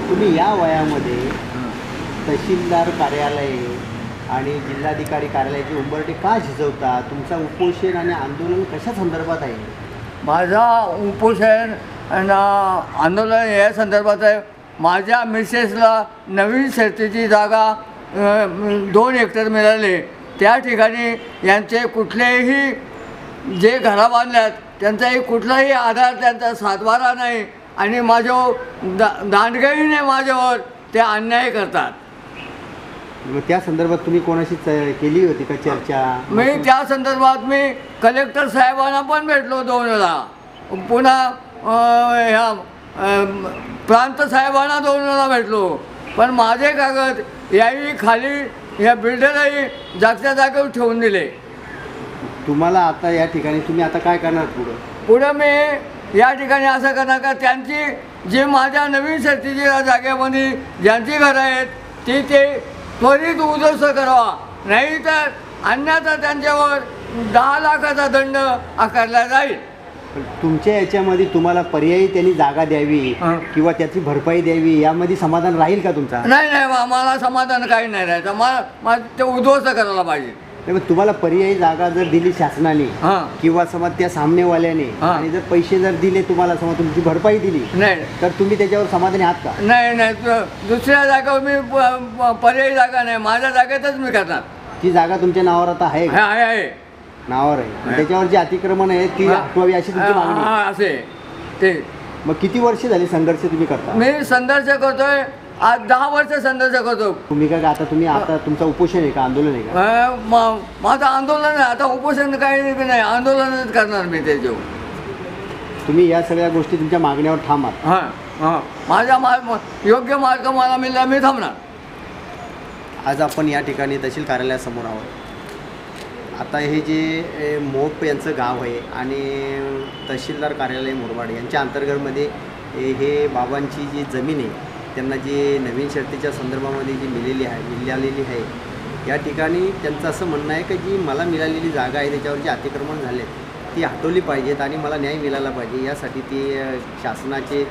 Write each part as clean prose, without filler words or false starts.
तुम्ही या वयामध्ये तहसीलदार कार्यालय आणि जिल्हाधिकारी कार्यालयाची उंबरठे का झिजवता? तुमचा उपोषण आणि आंदोलन कशा संदर्भात आहे? माझा उपोषण आणि आंदोलन या संदर्भात आहे. माझ्या मिसेसला नवीन शेतीची जागा 2 हेक्टर मिळाले. त्या ठिकाणी यांचे कुठलेही जे घरा बांधल्यात त्यांचाही कुठलाही आधार, त्यांचा सातबारा नाही आणि दांडगेने माझ्यावर ते अन्याय करतात. मग त्या संदर्भात तुम्ही कोणाशी केली होती का चर्चा? मी त्या संदर्भात कलेक्टर साहेबांना पण भेटलो 2 वेळा, पुन्हा ह्या प्रांत साहेबांना 2 वेळा भेटलो. पण माझे कागद याही खाली या बिल्डरही जागच्या जागेवर ठेवून दिले. तुम्हाला आता या ठिकाणी तुम्ही आता काय करणार पुढं मी या ठिकाणी असं करणार का त्यांची जे माझ्या नवीन शेतीच्या जागेमध्ये ज्यांची घरं आहेत ती ते त्वरित उद्ध्वस्त करावा, नाही तर अन्यथा त्यांच्यावर 10 लाखाचा दंड आकारला जाईल. तुमच्या याच्यामध्ये तुम्हाला पर्यायी त्यांनी जागा द्यावी किंवा त्याची भरपाई द्यावी यामध्ये समाधान राहील का तुमचा? नाही, मला समाधान काही नाही राहायचं. मला ते उद्ध्वस्त करायला पाहिजे. मग तुम्हाला पर्यायी जागा जर दिली शासनाने किंवा समज त्या सामनेवाल्याने आणि जर पैसे जर दिले तुम्हाला, समज तुमची भरपाई दिली नाही, तर तुम्ही त्याच्यावर समाधानी आहात का? नाही, दुसऱ्या जागेवर मी पर्यायी जागा नाही, माझ्या जागेतच मी करणार. ती जागा तुमच्या नावावर आता आहे? आहे नावावर आहे. त्याच्यावर जे अतिक्रमण आहे ती हटवावी अशी तुमची मागणी असे ते. मग किती वर्ष झाली संघर्ष तुम्ही करता? मी संघर्ष करतोय, आज 10 वर्ष संघर्ष करतो. तुम्ही काय आता तुमचं उपोषण आहे का, आंदोलन आहे का? माझं आंदोलन आहे. आता उपोषण काही नाही, आंदोलनच करणार मी त्याच्यावर. तुम्ही या सगळ्या गोष्टी तुमच्या मागण्यावर थांबा. माझा योग्य मार्ग मला मिळाला मी थांबणार. आज आपण या ठिकाणी तहसील कार्यालयासमोर आहोत. आता हे जे मोप यांचं गाव आहे आणि तहसीलदार कार्यालय मुरबाड यांच्या अंतर्गतमध्ये हे बाबांची जी जमीन आहे त्यांना जी नवीन शर्तीच्या संदर्भामध्ये जी मिळालेली आहे, या ठिकाणी त्यांचं असं म्हणणं आहे की जी मला मिळालेली जागा आहे त्याच्यावर जे अतिक्रमण झाले ती हटवली पाहिजेत आणि मला न्याय मिळाला पाहिजे. यासाठी ती शासनाचे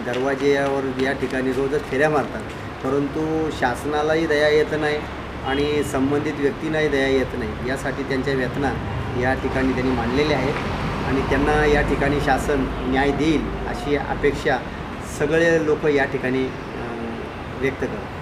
दरवाजेवर या ठिकाणी रोजच फेऱ्या मारतात, परंतु शासनालाही दया येत नाही आणि संबंधित व्यक्तींनाही दया येत नाही. यासाठी त्यांच्या वेदना या ठिकाणी त्यांनी मांडलेल्या आहेत आणि त्यांना या ठिकाणी शासन न्याय देईल अशी अपेक्षा सगळे लोक या ठिकाणी व्यक्त करतात.